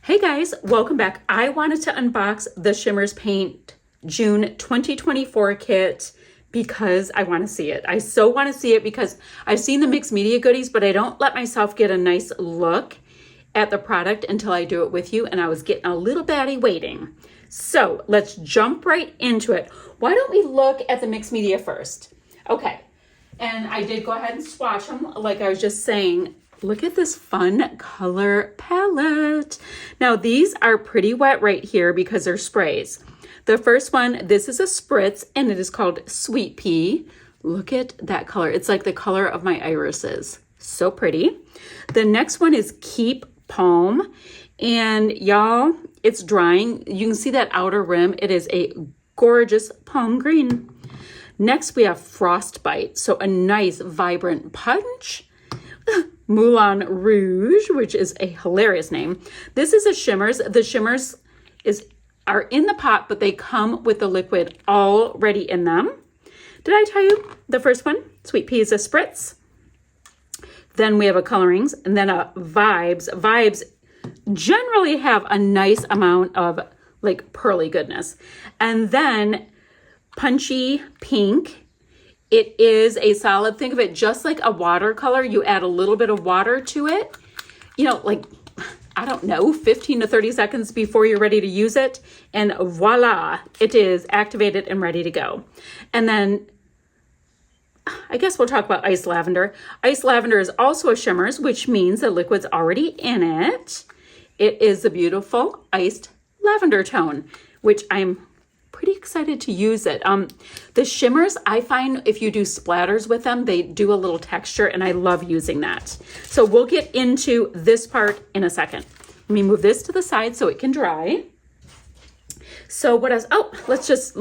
Hey guys, welcome back. I wanted to unbox the Shimmerz Paint June 2024 kit because I want to see it. I so want to see it because I've seen the mixed media goodies, but I don't let myself get a nice look at the product until I do it with you, and I was getting a little batty waiting. So let's jump right into it. Why don't we look at the mixed media first? Okay, and I did go ahead and swatch them like I was just saying. Look at this fun color palette. Now these are pretty wet right here because they're sprays. The first one, this is a spritz and it is called Sweet Pea. Look at that color. It's like the color of my irises. So pretty. The next one is Keep Palm. And y'all, it's drying. You can see that outer rim. It is a gorgeous palm green. Next we have Frostbite. So a nice vibrant punch. Moulin Rouge, which is a hilarious name. This is a Shimmerz. The Shimmerz are in the pot, but they come with the liquid already in them. Did I tell you the first one? Sweet Pea is a spritz. Then we have a colorings, and then a Vibes. Vibes generally have a nice amount of like pearly goodness. And then Punchy Pink. It is a solid, think of it just like a watercolor. You add a little bit of water to it, you know, like, I don't know, 15 to 30 seconds before you're ready to use it. And voila, it is activated and ready to go. And then I guess we'll talk about Ice Lavender. Ice Lavender is also a Shimmerz, which means the liquid's already in it. It is a beautiful iced lavender tone, which I'm pretty excited to use it. The Shimmerz, I find if you do splatters with them, they do a little texture, and I love using that. So we'll get into this part in a second. Let me move this to the side so it can dry. So what else? Oh, let's just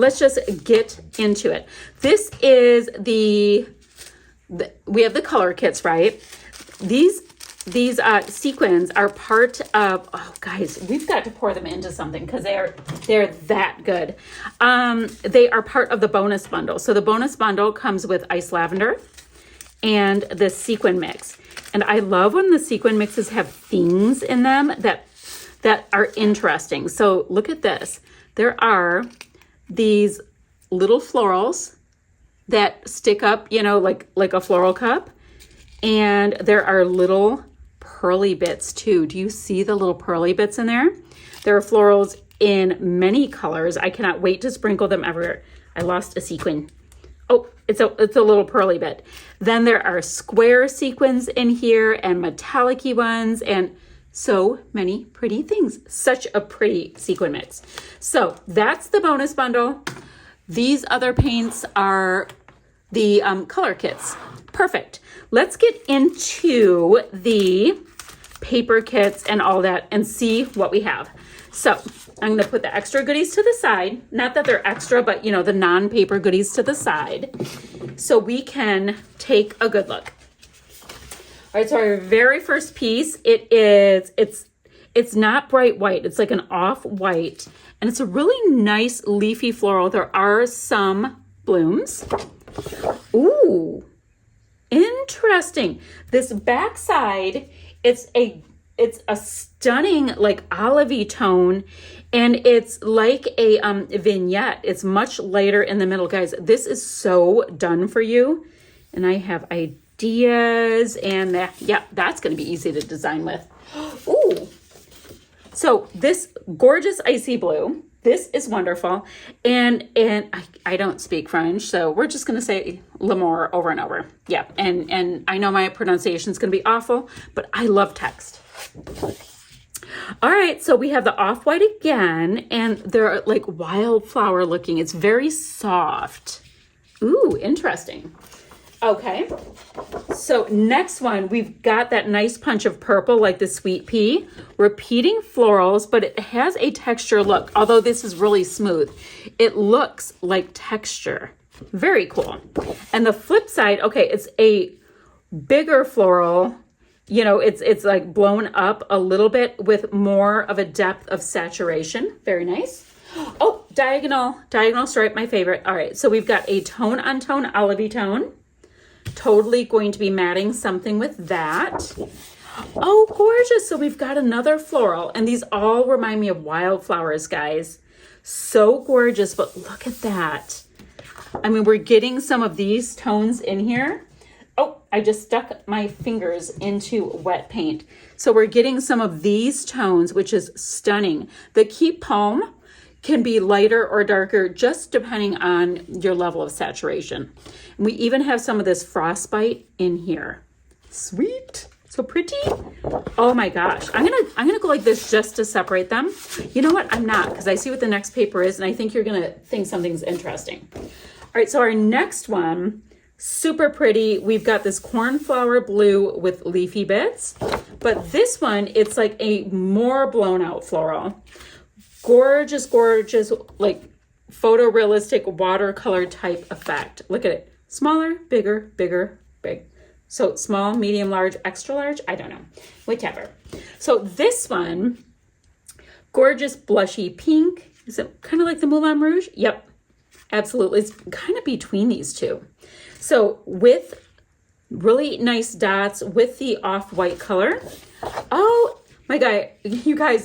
get into it. This is we have the color kits, right? These sequins are part of, oh guys, we've got to pour them into something because they're that good. They are part of the bonus bundle. So the bonus bundle comes with Ice Lavender and the sequin mix. And I love when the sequin mixes have things in them that are interesting. So look at this. There are these little florals that stick up, you know, like a floral cup. And there are little pearly bits too. Do you see the little pearly bits in there? There are florals in many colors. I cannot wait to sprinkle them everywhere. I lost a sequin. Oh, it's a little pearly bit. Then there are square sequins in here and metallic-y ones and so many pretty things. Such a pretty sequin mix. So that's the bonus bundle. These other paints are the color kits. Perfect. Let's get into the paper kits and all that and see what we have. So I'm going to put the extra goodies to the side. Not that they're extra, but you know, the non-paper goodies to the side so we can take a good look. All right, so our very first piece, it's not bright white. It's like an off-white, and it's a really nice leafy floral. There are some blooms. Ooh, interesting. This backside, it's a stunning like olivey tone, and it's like a vignette. It's much lighter in the middle. Guys, this is so done for you, and I have ideas, and yeah, that's going to be easy to design with. Ooh, so this gorgeous icy blue. This is wonderful, and I don't speak French, so we're just going to say l'amour over and over. Yeah, and I know my pronunciation is going to be awful, but I love text. All right, so we have the off-white again, and they're like wildflower looking. It's very soft. Ooh, interesting. Okay, so next one, we've got that nice punch of purple like the Sweet Pea. Repeating florals, but it has a texture look. Although this is really smooth, it looks like texture. Very cool. And the flip side, okay, it's a bigger floral. You know, it's like blown up a little bit with more of a depth of saturation. Very nice. Oh, diagonal stripe, my favorite. All right, so we've got a tone-on-tone olivey tone. Totally going to be matting something with that. Oh, gorgeous. So we've got another floral, and these all remind me of wildflowers, guys. So gorgeous, but look at that. I mean, we're getting some of these tones in here. Oh, I just stuck my fingers into wet paint. So we're getting some of these tones, which is stunning. The Keep Palm can be lighter or darker, just depending on your level of saturation. And we even have some of this frostbite in here. Sweet. So pretty. Oh my gosh. I'm gonna go like this just to separate them. You know what? I'm not, because I see what the next paper is, and I think you're gonna think something's interesting. All right, so our next one, super pretty. We've got this cornflower blue with leafy bits, but this one, it's like a more blown out floral. Gorgeous, gorgeous, like photorealistic watercolor type effect. Look at it. Smaller, bigger, bigger, big. So small, medium, large, extra large, I don't know, whichever. So this one, gorgeous blushy pink. Is it kind of like the Moulin Rouge? Yep, absolutely. It's kind of between these two. So with really nice dots with the off-white color. Oh my God, you guys,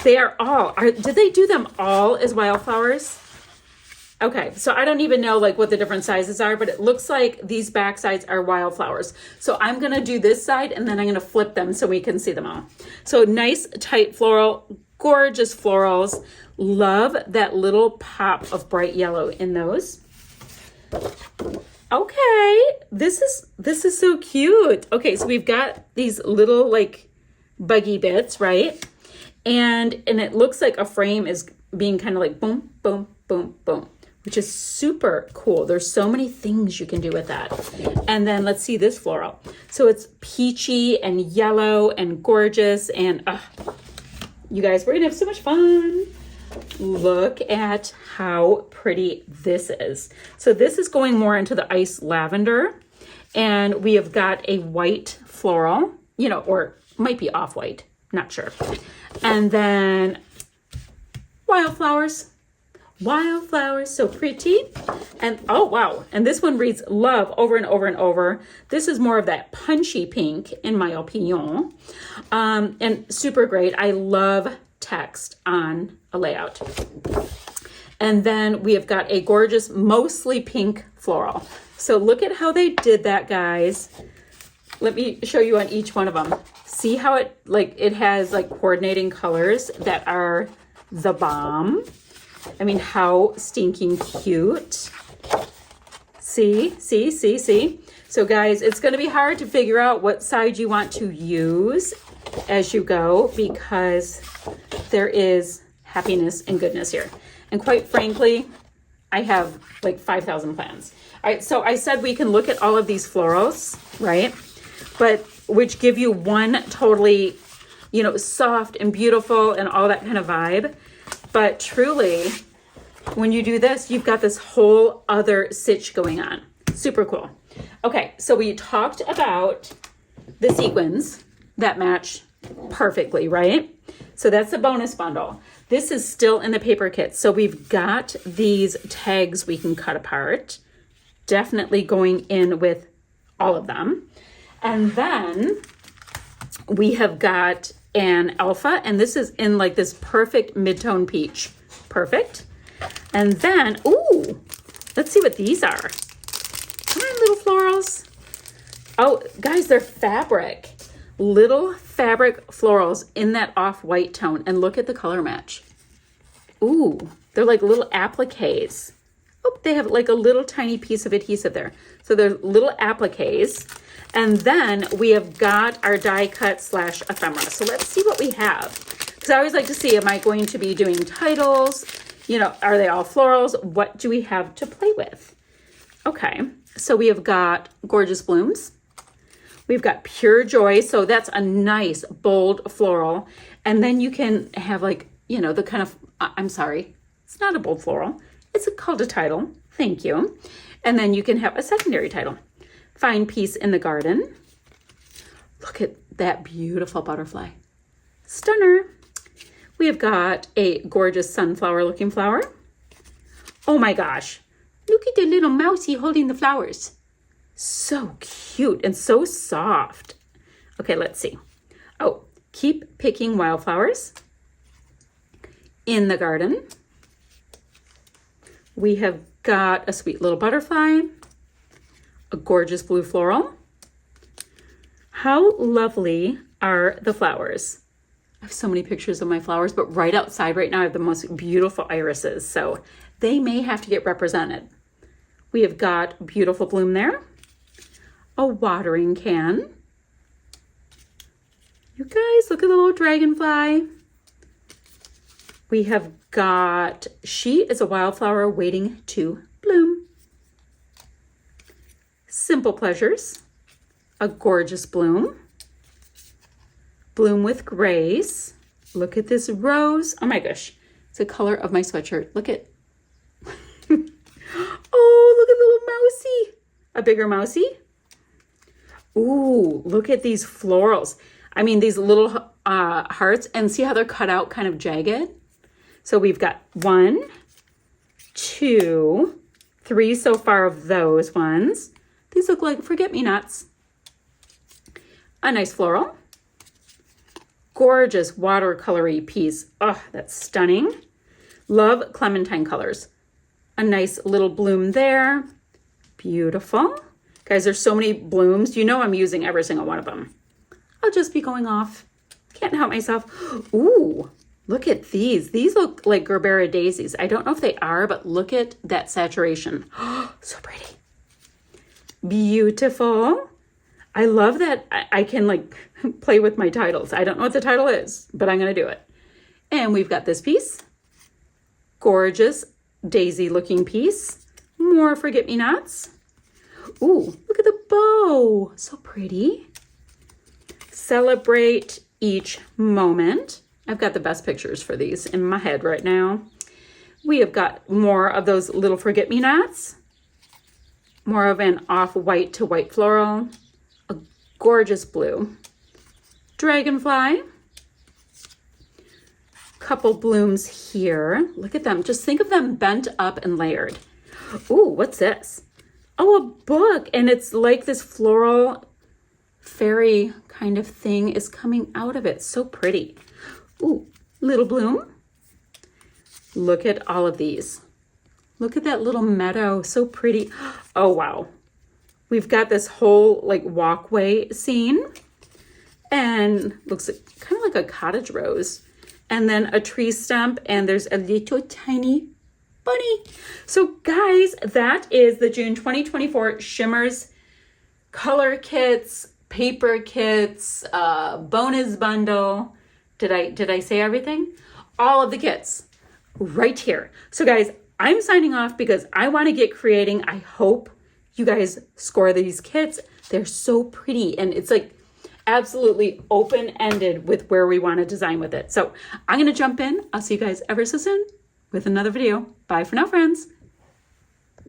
they are all, did they do them all as wildflowers? Okay, so I don't even know like what the different sizes are, but it looks like these back sides are wildflowers. So I'm gonna do this side and then I'm gonna flip them so we can see them all. So nice tight floral, gorgeous florals. Love that little pop of bright yellow in those. Okay, this is so cute. Okay, so we've got these little like buggy bits, right? And it looks like a frame is being kind of like boom, boom, boom, boom, which is super cool. There's so many things you can do with that. And then let's see this floral. So it's peachy and yellow and gorgeous. And you guys, we're gonna have so much fun. Look at how pretty this is. So this is going more into the ice lavender. And we have got a white floral, you know, or might be off-white, not sure. And then wildflowers, so pretty. And oh wow, and this one reads love over and over and over. This is more of that punchy pink in my opinion, and super great. I love text on a layout. And then we have got a gorgeous mostly pink floral. So look at how they did that, guys. Let me show you on each one of them. See how it has like coordinating colors that are the bomb. I mean, how stinking cute. See. So guys, it's going to be hard to figure out what side you want to use as you go, because there is happiness and goodness here. And quite frankly, I have like 5,000 plans. All right, so I said we can look at all of these florals, right? But which give you one totally, you know, soft and beautiful and all that kind of vibe. But truly, when you do this, you've got this whole other sitch going on. Super cool. Okay, so we talked about the sequins that match perfectly, right? So that's the bonus bundle. This is still in the paper kit. So we've got these tags we can cut apart. Definitely going in with all of them. And then we have got an alpha, and this is in like this perfect mid-tone peach. Perfect. And then, ooh, let's see what these are. Come on, little florals. Oh, guys, they're fabric. Little fabric florals in that off-white tone. And look at the color match. Ooh, they're like little appliques. Oh, they have like a little tiny piece of adhesive there. So they're little appliques. And then we have got our die cut / ephemera. So let's see what we have. Because I always like to see, am I going to be doing titles? You know, are they all florals? What do we have to play with? Okay, so we have got Gorgeous Blooms. We've got Pure Joy. So that's a nice, bold floral. And then you can have like, you know, the kind of, I'm sorry, it's not a bold floral. It's called a title. Thank you. And then you can have a secondary title. Find Peace in the Garden. Look at that beautiful butterfly. Stunner. We have got a gorgeous sunflower looking flower. Oh my gosh. Look at the little mousey holding the flowers. So cute and so soft. Okay, let's see. Oh, keep picking wildflowers. In the garden. We have got a sweet little butterfly, a gorgeous blue floral. How lovely are the flowers? I have so many pictures of my flowers, but right outside right now I have the most beautiful irises, so they may have to get represented. We have got beautiful bloom there, a watering can. You guys, look at the little dragonfly. We have got, she is a wildflower waiting to bloom. Simple Pleasures, a gorgeous bloom. Bloom with Grace. Look at this rose. Oh my gosh, it's the color of my sweatshirt. Look at, oh, look at the little mousy. A bigger mousy. Ooh, look at these florals. I mean, these little hearts, and see how they're cut out kind of jagged? So we've got 1, 2, 3 so far of those ones. These look like forget-me-nots. A nice floral. Gorgeous watercolory piece. Oh, that's stunning. Love clementine colors. A nice little bloom there. Beautiful. Guys, there's so many blooms. You know I'm using every single one of them. I'll just be going off. Can't help myself. Ooh, look at these. These look like Gerbera daisies. I don't know if they are, but look at that saturation. So pretty. Beautiful. I love that I can like play with my titles. I don't know what the title is, but I'm going to do it. And we've got this piece. Gorgeous daisy looking piece. More forget-me-nots. Ooh, look at the bow. So pretty. Celebrate each moment. I've got the best pictures for these in my head right now. We have got more of those little forget-me-nots. More of an off-white to white floral. A gorgeous blue. Dragonfly. Couple blooms here. Look at them. Just think of them bent up and layered. Ooh, what's this? Oh, a book. And it's like this floral fairy kind of thing is coming out of it. So pretty. Ooh, little bloom. Look at all of these. Look at that little meadow. So pretty. Oh, wow. We've got this whole like walkway scene and looks kind of like a cottage rose. And then a tree stump, and there's a little tiny bunny. So guys, that is the June 2024 Shimmerz color kits, paper kits, bonus bundle. Did I say everything? All of the kits right here. So guys, I'm signing off because I want to get creating. I hope you guys score these kits. They're so pretty, and it's like absolutely open-ended with where we want to design with it. So I'm going to jump in. I'll see you guys ever so soon with another video. Bye for now, friends.